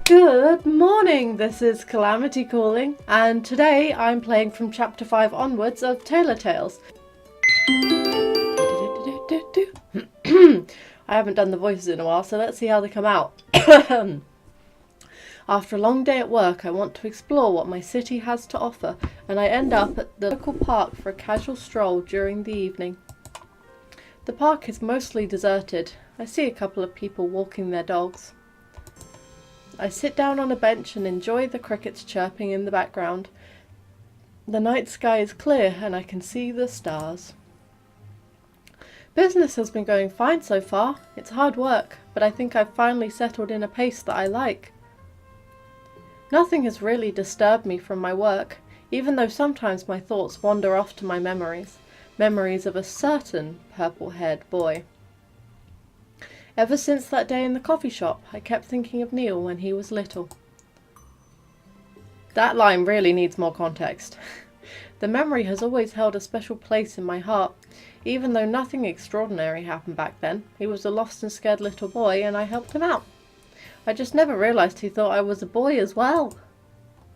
Good morning, this is Calamity calling, and today I'm playing from chapter 5 onwards of Tailor Tales. I haven't done the voices in a while, so let's see how they come out. After a long day at work, I want to explore what my city has to offer, and I end up at the local park for a casual stroll during the evening. The park is mostly deserted. I see a couple of people walking their dogs. I sit down on a bench and enjoy the crickets chirping in the background. The night sky is clear and I can see the stars. Business has been going fine so far. It's hard work, but I think I've finally settled in a pace that I like. Nothing has really disturbed me from my work, even though sometimes my thoughts wander off to my memories of a certain purple-haired boy. Ever since that day in the coffee shop, I kept thinking of Neil when he was little. That line really needs more context. The memory has always held a special place in my heart, even though nothing extraordinary happened back then. He was a lost and scared little boy and I helped him out. I just never realised he thought I was a boy as well.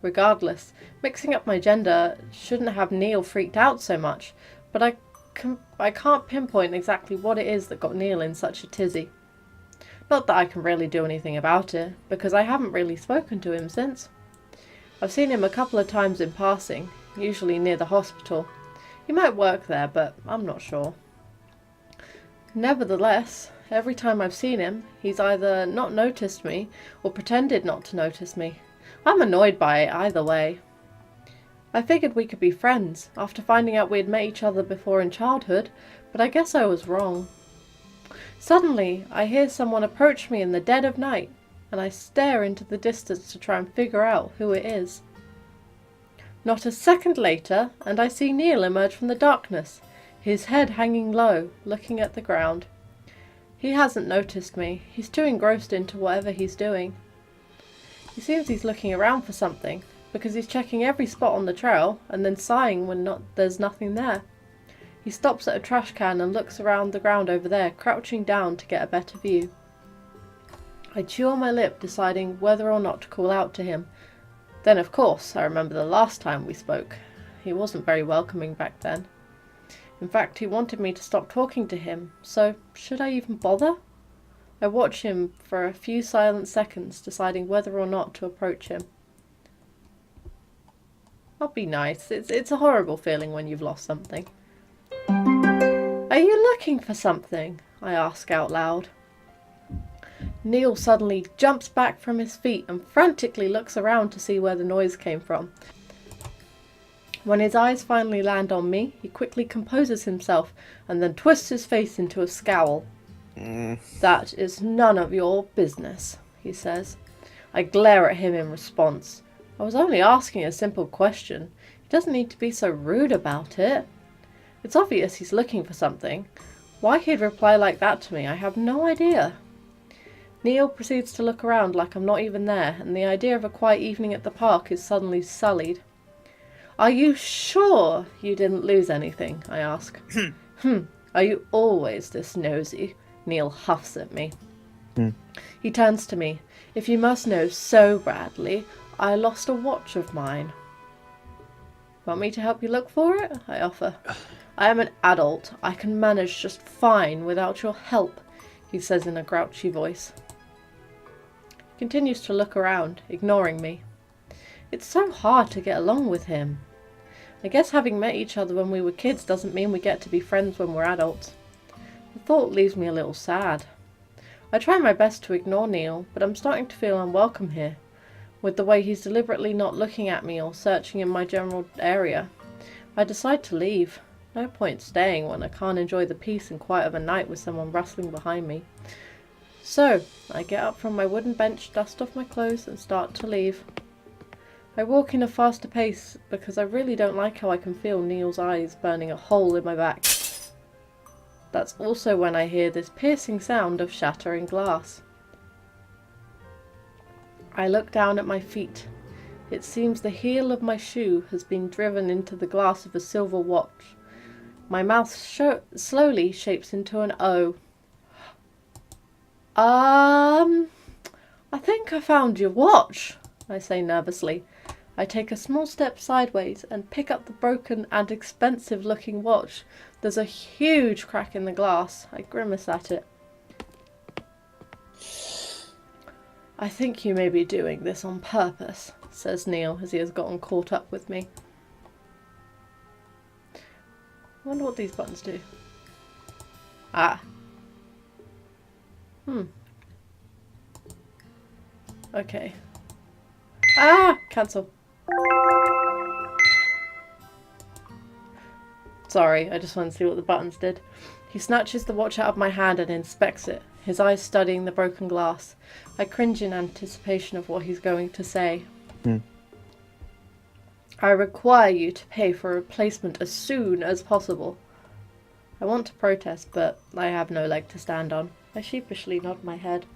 Regardless, mixing up my gender shouldn't have Neil freaked out so much, but I can't pinpoint exactly what it is that got Neil in such a tizzy. Not that I can really do anything about it, because I haven't really spoken to him since. I've seen him a couple of times in passing, usually near the hospital. He might work there, but I'm not sure. Nevertheless, every time I've seen him, he's either not noticed me or pretended not to notice me. I'm annoyed by it either way. I figured we could be friends after finding out we had met each other before in childhood, but I guess I was wrong. Suddenly, I hear someone approach me in the dead of night, and I stare into the distance to try and figure out who it is. Not a second later, and I see Neil emerge from the darkness, his head hanging low, looking at the ground. He hasn't noticed me. He's too engrossed into whatever he's doing. He seems he's looking around for something, because he's checking every spot on the trail, and then sighing when there's nothing there. He stops at a trash can and looks around the ground over there, crouching down to get a better view. I chew on my lip, deciding whether or not to call out to him. Then, of course, I remember the last time we spoke. He wasn't very welcoming back then. In fact, he wanted me to stop talking to him, so should I even bother? I watch him for a few silent seconds, deciding whether or not to approach him. I'll be nice. It's a horrible feeling when you've lost something. Are you looking for something? I ask out loud. Neil suddenly jumps back from his feet and frantically looks around to see where the noise came from. When his eyes finally land on me, he quickly composes himself and then twists his face into a scowl. That is none of your business, he says. I glare at him in response. I was only asking a simple question. He doesn't need to be so rude about it. It's obvious he's looking for something. Why he'd reply like that to me, I have no idea. Neil proceeds to look around like I'm not even there, and the idea of a quiet evening at the park is suddenly sullied. Are you sure you didn't lose anything? I ask. Are you always this nosy? Neil huffs at me. He turns to me. If you must know so badly, I lost a watch of mine. Want me to help you look for it? I offer. I am an adult. I can manage just fine without your help, he says in a grouchy voice. He continues to look around, ignoring me. It's so hard to get along with him. I guess having met each other when we were kids doesn't mean we get to be friends when we're adults. The thought leaves me a little sad. I try my best to ignore Neil, but I'm starting to feel unwelcome here, with the way he's deliberately not looking at me or searching in my general area. I decide to leave. No point staying when I can't enjoy the peace and quiet of a night with someone rustling behind me. So, I get up from my wooden bench, dust off my clothes, and start to leave. I walk in a faster pace because I really don't like how I can feel Neil's eyes burning a hole in my back. That's also when I hear this piercing sound of shattering glass. I look down at my feet. It seems the heel of my shoe has been driven into the glass of a silver watch. My mouth slowly shapes into an O. I think I found your watch, I say nervously. I take a small step sideways and pick up the broken and expensive-looking watch. There's a huge crack in the glass. I grimace at it. I think you may be doing this on purpose, says Neil as he has gotten caught up with me. I wonder what these buttons do. Ah. Okay. Ah! Cancel. Sorry, I just wanted to see what the buttons did. He snatches the watch out of my hand and inspects it, his eyes studying the broken glass. I cringe in anticipation of what he's going to say. I require you to pay for a replacement as soon as possible. I want to protest, but I have no leg to stand on. I sheepishly nod my head.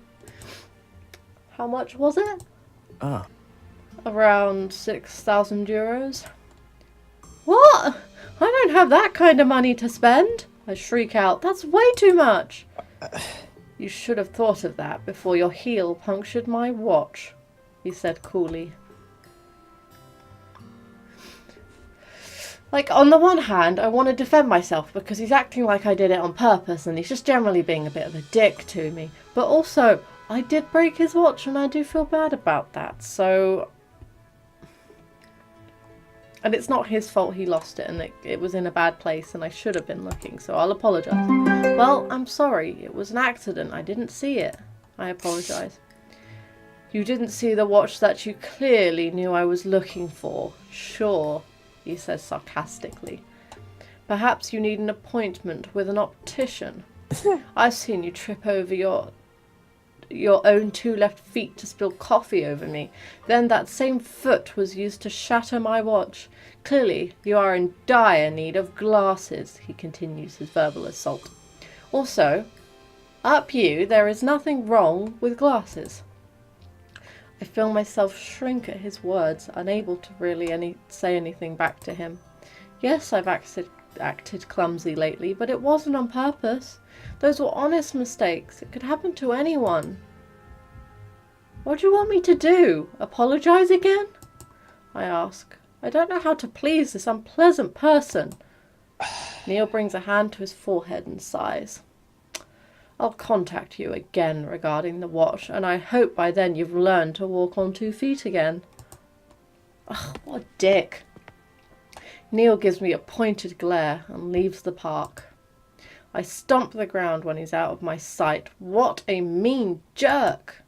How much was it? Around 6,000 euros. What? I don't have that kind of money to spend. I shriek out. That's way too much. You should have thought of that before your heel punctured my watch, he said coolly. Like, on the one hand, I want to defend myself because he's acting like I did it on purpose and he's just generally being a bit of a dick to me. But also, I did break his watch and I do feel bad about that, so... And it's not his fault he lost it and it was in a bad place and I should have been looking, so I'll apologise. Well, I'm sorry. It was an accident. I didn't see it. I apologise. You didn't see the watch that you clearly knew I was looking for. Sure, he says sarcastically. Perhaps you need an appointment with an optician. I've seen you trip over your own two left feet to spill coffee over me. Then that same foot was used to shatter my watch. Clearly, you are in dire need of glasses, he continues his verbal assault. Also, up you, there is nothing wrong with glasses. I feel myself shrink at his words, unable to really say anything back to him. Yes, I've acted clumsy lately, but it wasn't on purpose. Those were honest mistakes. It could happen to anyone. What do you want me to do? Apologise again? I ask. I don't know how to please this unpleasant person. Neil brings a hand to his forehead and sighs. I'll contact you again regarding the watch, and I hope by then you've learned to walk on 2 feet again. Ugh, what a dick. Neil gives me a pointed glare and leaves the park. I stomp the ground when he's out of my sight. What a mean jerk!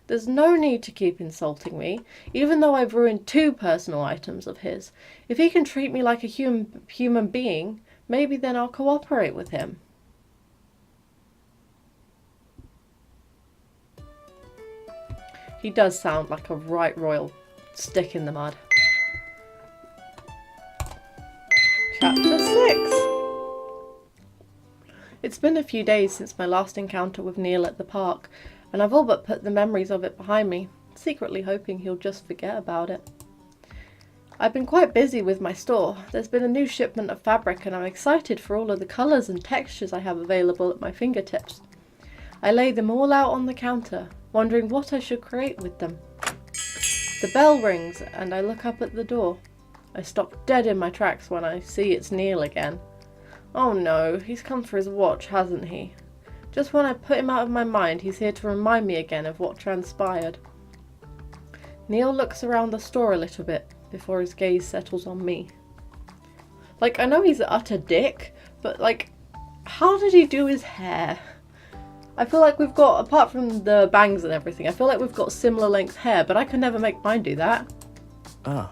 There's no need to keep insulting me, even though I've ruined 2 personal items of his. If he can treat me like a human being, maybe then I'll cooperate with him. He does sound like a right royal stick in the mud. Chapter 6. It's been a few days since my last encounter with Neil at the park, and I've all but put the memories of it behind me, secretly hoping he'll just forget about it. I've been quite busy with my store. There's been a new shipment of fabric and I'm excited for all of the colours and textures I have available at my fingertips. I lay them all out on the counter, wondering what I should create with them. The bell rings and I look up at the door. I stop dead in my tracks when I see it's Neil again. Oh no, he's come for his watch, hasn't he? Just when I put him out of my mind, he's here to remind me again of what transpired. Neil looks around the store a little bit before his gaze settles on me. Like, I know he's an utter dick, but like, how did he do his hair? I feel like we've got, apart from the bangs and everything, I feel like we've got similar length hair, but I can never make mine do that.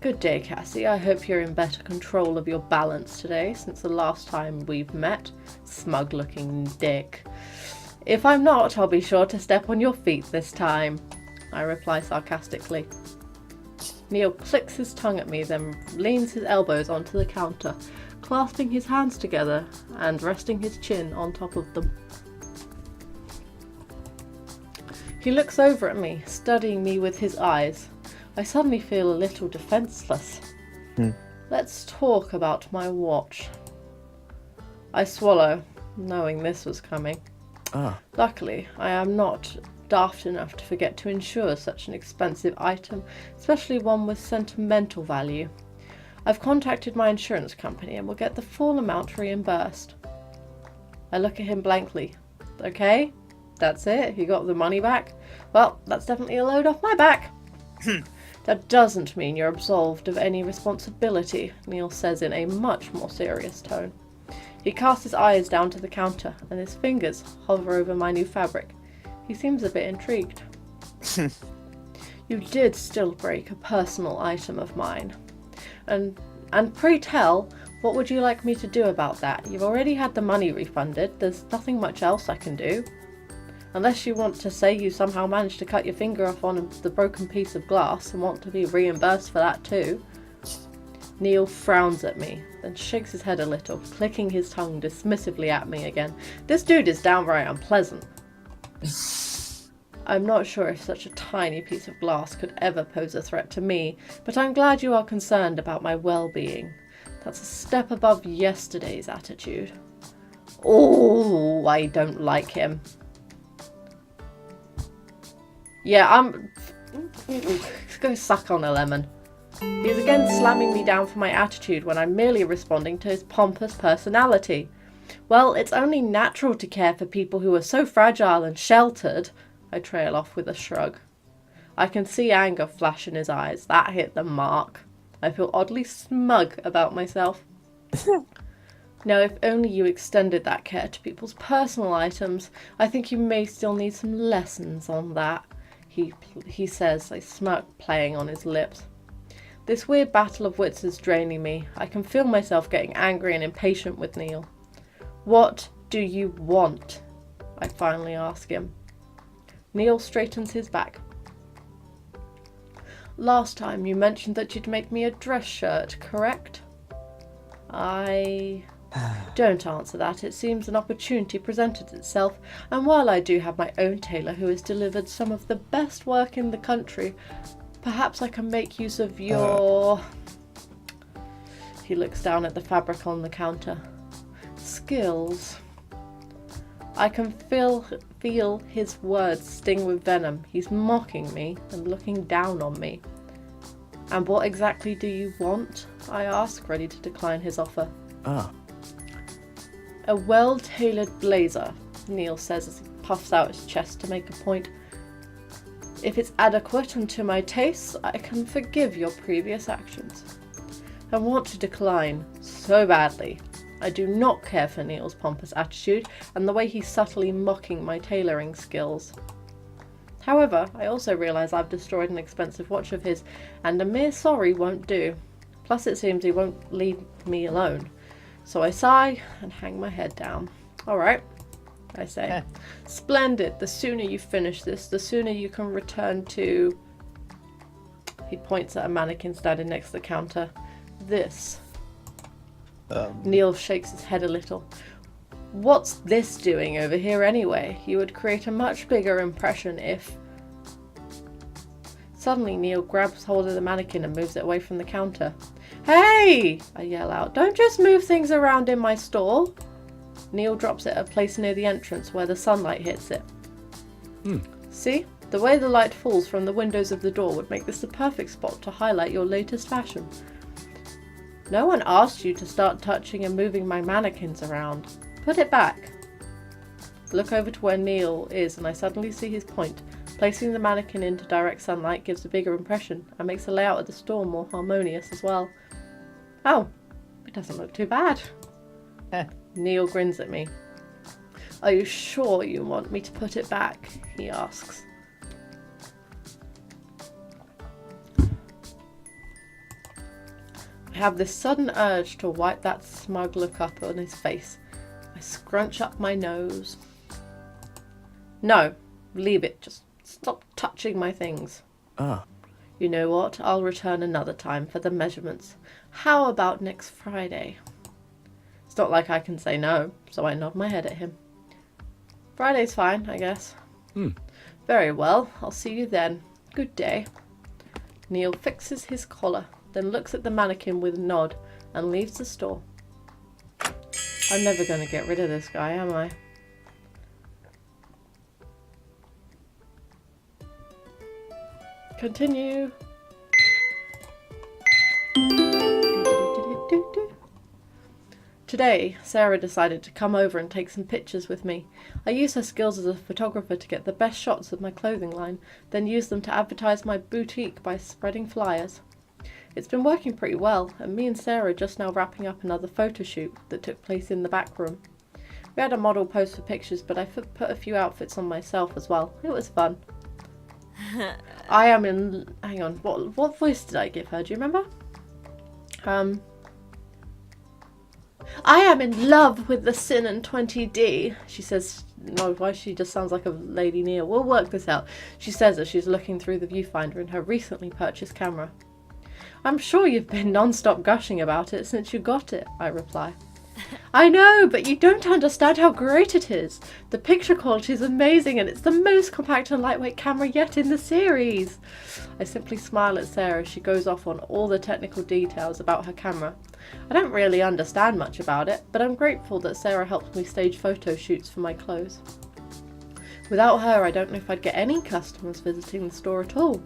Good day, Cassie. I hope you're in better control of your balance today since the last time we've met. Smug-looking dick. If I'm not, I'll be sure to step on your feet this time, I reply sarcastically. Neil clicks his tongue at me, then leans his elbows onto the counter, clasping his hands together and resting his chin on top of them. He looks over at me, studying me with his eyes. I suddenly feel a little defenceless. Let's talk about my watch. I swallow, knowing this was coming. Luckily, I am not daft enough to forget to insure such an expensive item, especially one with sentimental value. I've contacted my insurance company and will get the full amount reimbursed. I look at him blankly. Okay, that's it? You got the money back? Well, that's definitely a load off my back. That doesn't mean you're absolved of any responsibility, Neil says in a much more serious tone. He casts his eyes down to the counter and his fingers hover over my new fabric. He seems a bit intrigued. You did still break a personal item of mine. And pray tell, what would you like me to do about that? You've already had the money refunded. There's nothing much else I can do. Unless you want to say you somehow managed to cut your finger off on the broken piece of glass and want to be reimbursed for that too. Neil frowns at me, then shakes his head a little, clicking his tongue dismissively at me again. This dude is downright unpleasant. I'm not sure if such a tiny piece of glass could ever pose a threat to me, but I'm glad you are concerned about my well-being. That's a step above yesterday's attitude. Oh, I don't like him. Yeah, I'm... go suck on a lemon. He's again slamming me down for my attitude when I'm merely responding to his pompous personality. Well, it's only natural to care for people who are so fragile and sheltered, I trail off with a shrug. I can see anger flash in his eyes. That hit the mark. I feel oddly smug about myself. Now, if only you extended that care to people's personal items, I think you may still need some lessons on that, he says, a smirk playing on his lips. This weird battle of wits is draining me. I can feel myself getting angry and impatient with Neil. What do you want? I finally ask him. Neil straightens his back. Last time you mentioned that you'd make me a dress shirt, correct? Don't answer that. It seems an opportunity presented itself, and while I do have my own tailor who has delivered some of the best work in the country, perhaps I can make use of your... He looks down at the fabric on the counter. Skills. I can feel his words sting with venom. He's mocking me and looking down on me. And what exactly do you want? I ask, ready to decline his offer. A well-tailored blazer, Neil says as he puffs out his chest to make a point. If it's adequate and to my tastes, I can forgive your previous actions. I want to decline so badly. I do not care for Neil's pompous attitude and the way he's subtly mocking my tailoring skills. However, I also realise I've destroyed an expensive watch of his, and a mere sorry won't do. Plus it seems he won't leave me alone. So I sigh and hang my head down. Alright, I say. Splendid. The sooner you finish this, the sooner you can return to... He points at a mannequin standing next to the counter. This. Neil shakes his head a little. What's this doing over here anyway? You would create a much bigger impression if... Suddenly Neil grabs hold of the mannequin and moves it away from the counter. Hey! I yell out. Don't just move things around in my store. Neil drops it at a place near the entrance where the sunlight hits it. See? The way the light falls from the windows of the door would make this the perfect spot to highlight your latest fashion. No one asked you to start touching and moving my mannequins around. Put it back. Look over to where Neil is and I suddenly see his point. Placing the mannequin into direct sunlight gives a bigger impression and makes the layout of the store more harmonious as well. Oh, it doesn't look too bad. Neil grins at me. Are you sure you want me to put it back? He asks. I have this sudden urge to wipe that smug look up on his face. I scrunch up my nose. No, leave it. Just stop touching my things. You know what? I'll return another time for the measurements. How about next Friday? It's not like I can say no, so I nod my head at him. Friday's fine, I guess. Very well. I'll see you then. Good day. Neil fixes his collar, then looks at the mannequin with a nod and leaves the store. I'm never going to get rid of this guy, am I? Continue. Today, Sarah decided to come over and take some pictures with me. I use her skills as a photographer to get the best shots of my clothing line, then use them to advertise my boutique by spreading flyers. It's been working pretty well, and me and Sarah are just now wrapping up another photo shoot that took place in the back room. We had a model pose for pictures, but I put a few outfits on myself as well. It was fun. I am in... Hang on, what voice did I give her? Do you remember? I am in love with the Sin and 20D. She says, no, why she just sounds like a Lady Neil. We'll work this out. She says as she's looking through the viewfinder in her recently purchased camera. I'm sure you've been non-stop gushing about it since you got it, I reply. I know, but you don't understand how great it is. The picture quality is amazing and it's the most compact and lightweight camera yet in the series. I simply smile at Sarah as she goes off on all the technical details about her camera. I don't really understand much about it, but I'm grateful that Sarah helped me stage photo shoots for my clothes. Without her, I don't know if I'd get any customers visiting the store at all.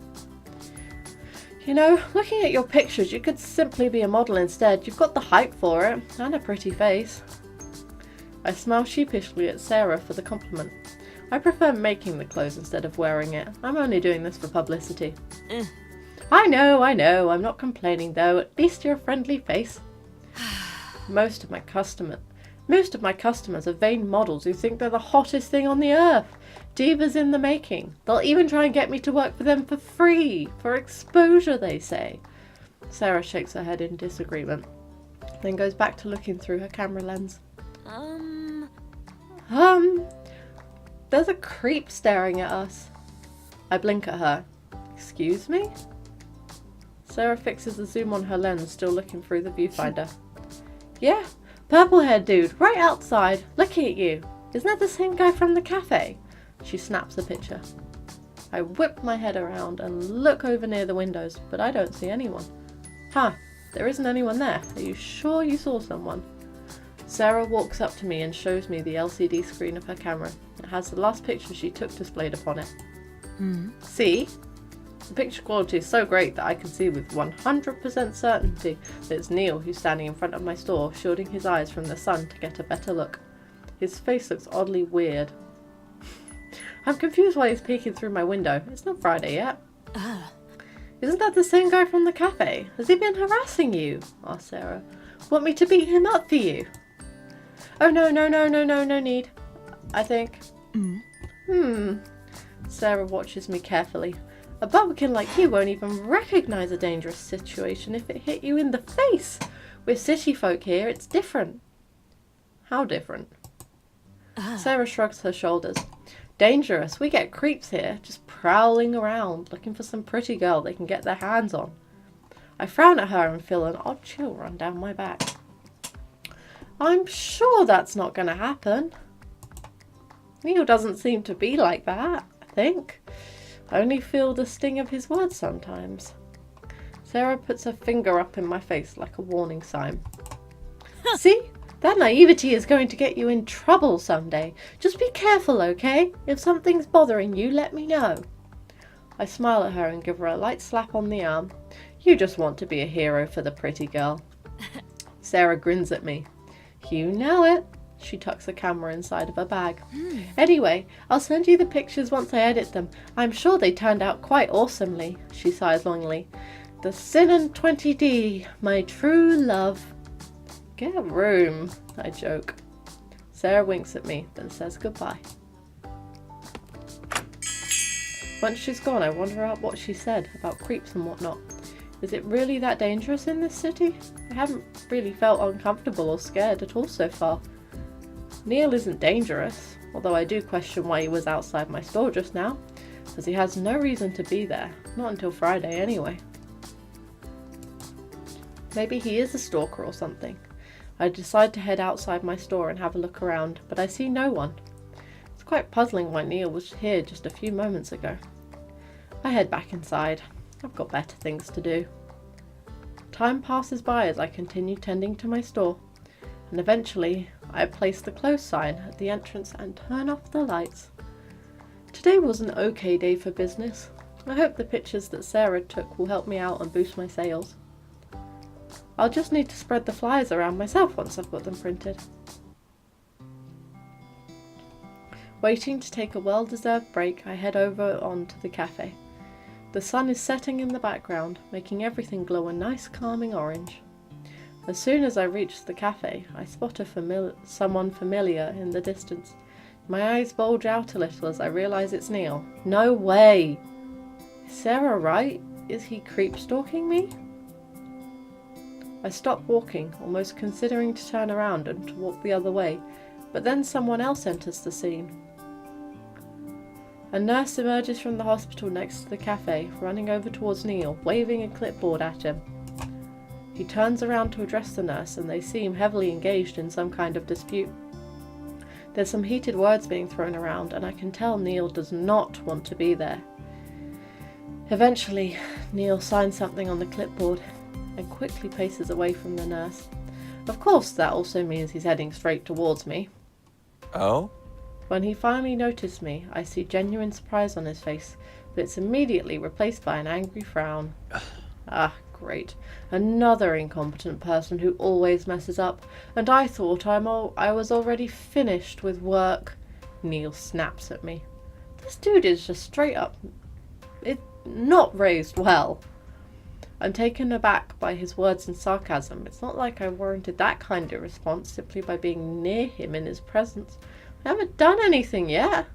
You know, looking at your pictures, you could simply be a model instead. You've got the height for it, and a pretty face. I smile sheepishly at Sarah for the compliment. I prefer making the clothes instead of wearing it. I'm only doing this for publicity. I know, I'm not complaining though. At least you're a friendly face. Most of my customers are vain models who think they're the hottest thing on the earth. Divas in the making. They'll even try and get me to work for them for free. For exposure, they say. Sarah shakes her head in disagreement. Then goes back to looking through her camera lens. There's a creep staring at us. I blink at her. Excuse me? Sarah fixes the zoom on her lens, still looking through the viewfinder. Yeah, purple-haired dude, right outside, looking at you. Isn't that the same guy from the cafe? She snaps a picture. I whip my head around and look over near the windows, but I don't see anyone. Huh, there isn't anyone there. Are you sure you saw someone? Sarah walks up to me and shows me the LCD screen of her camera. It has the last picture she took displayed upon it. See? The picture quality is so great that I can see with 100% certainty that it's Neil who's standing in front of my store, shielding his eyes from the sun to get a better look. His face looks oddly weird. I'm confused why he's peeking through my window. It's not Friday yet. Isn't that the same guy from the cafe? Has he been harassing you? Asked Sarah. Want me to beat him up for you? Oh no need. I think. Sarah watches me carefully. A bumpkin like you won't even recognise a dangerous situation if it hit you in the face. We're city folk here, it's different. How different? Sarah shrugs her shoulders. Dangerous. We get creeps here, just prowling around, looking for some pretty girl they can get their hands on. I frown at her and feel an odd chill run down my back. I'm sure that's not going to happen. Neil doesn't seem to be like that, I think. I only feel the sting of his words sometimes. Sarah puts her finger up in my face like a warning sign. See? That naivety is going to get you in trouble someday. Just be careful, okay? If something's bothering you, let me know. I smile at her and give her a light slap on the arm. You just want to be a hero for the pretty girl. Sarah grins at me. You know it. She tucks the camera inside of her bag. Anyway, I'll send you the pictures once I edit them. I'm sure they turned out quite awesomely. She sighs longingly. The Sin and 20D, my true love. Get a room, I joke. Sarah winks at me, then says goodbye. Once she's gone, I wonder about what she said about creeps and whatnot. Is it really that dangerous in this city? I haven't really felt uncomfortable or scared at all so far. Neil isn't dangerous, although I do question why he was outside my store just now, as he has no reason to be there, not until Friday anyway. Maybe he is a stalker or something. I decide to head outside my store and have a look around, but I see no one. It's quite puzzling why Neil was here just a few moments ago. I head back inside. I've got better things to do. Time passes by as I continue tending to my store, and eventually I place the close sign at the entrance and turn off the lights. Today was an okay day for business. I hope the pictures that Sarah took will help me out and boost my sales. I'll just need to spread the flyers around myself once I've got them printed. Waiting to take a well-deserved break, I head over onto the cafe. The sun is setting in the background, making everything glow a nice calming orange. As soon as I reach the cafe, I spot someone familiar in the distance. My eyes bulge out a little as I realise it's Neil. No way! Is Sarah right? Is he creep-stalking me? I stop walking, almost considering to turn around and to walk the other way, but then someone else enters the scene. A nurse emerges from the hospital next to the cafe, running over towards Neil, waving a clipboard at him. He turns around to address the nurse, and they seem heavily engaged in some kind of dispute. There's some heated words being thrown around, and I can tell Neil does not want to be there. Eventually, Neil signs something on the clipboard and quickly paces away from the nurse. Of course, that also means he's heading straight towards me. Oh? When he finally noticed me, I see genuine surprise on his face, but it's immediately replaced by an angry frown. Ah, great. Another incompetent person who always messes up, and I thought I was already finished with work. Neil snaps at me. This dude is just straight up not raised well. I'm taken aback by his words and sarcasm. It's not like I warranted that kind of response simply by being near him in his presence. I haven't done anything yet.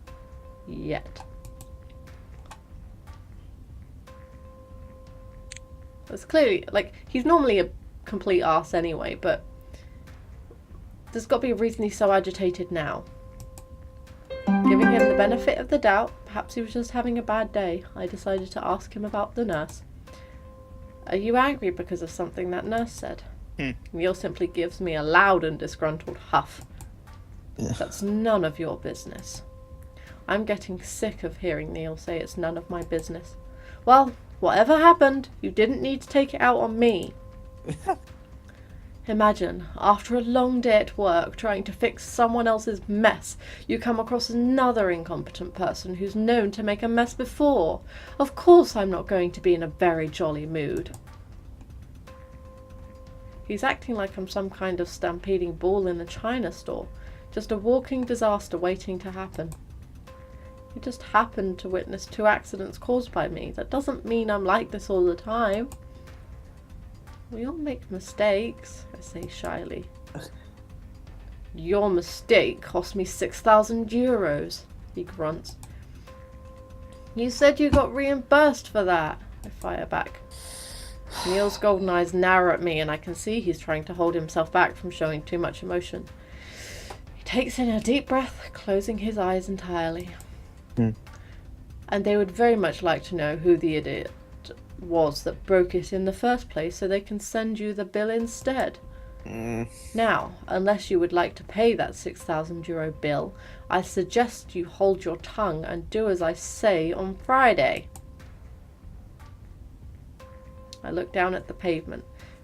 It's clearly, like, he's normally a complete arse anyway, but there's got to be a reason he's so agitated now. Giving him the benefit of the doubt, perhaps he was just having a bad day, I decided to ask him about the nurse. Are you angry because of something that nurse said? Neil simply gives me a loud and disgruntled huff. That's none of your business. I'm getting sick of hearing Neil say it's none of my business. Well, whatever happened, you didn't need to take it out on me. Imagine, after a long day at work trying to fix someone else's mess, you come across another incompetent person who's known to make a mess before. Of course I'm not going to be in a very jolly mood. He's acting like I'm some kind of stampeding bull in a china store, just a walking disaster waiting to happen. You just happened to witness 2 accidents caused by me. That doesn't mean I'm like this all the time. We all make mistakes, I say shyly. Your mistake cost me 6,000 euros, he grunts. You said you got reimbursed for that, I fire back. Neil's golden eyes narrow at me, and I can see he's trying to hold himself back from showing too much emotion. He takes in a deep breath, closing his eyes entirely. And they would very much like to know who the idiot was that broke it in the first place, so they can send you the bill instead. Now, unless you would like to pay that 6,000 euro bill, I suggest you hold your tongue and do as I say on Friday. I look down at the pavement,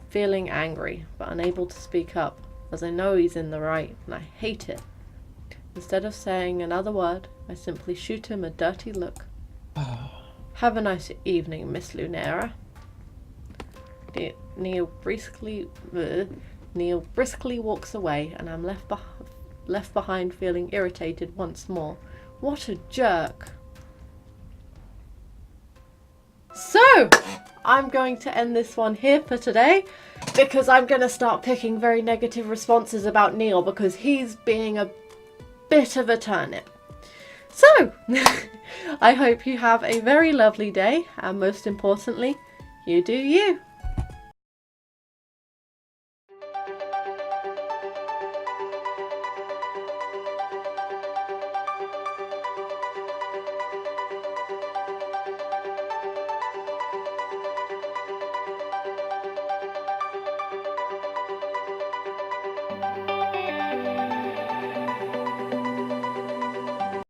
feeling angry, but unable to speak up, as I know he's in the right, and I hate it. Instead of saying another word, I simply shoot him a dirty look. Have a nice evening, Miss Lunera. Neil briskly walks away, and I'm left behind feeling irritated once more. What a jerk. So, I'm going to end this one here for today, because I'm going to start picking very negative responses about Neil, because he's being a bit of a turnip. So, I hope you have a very lovely day, and most importantly, you do you.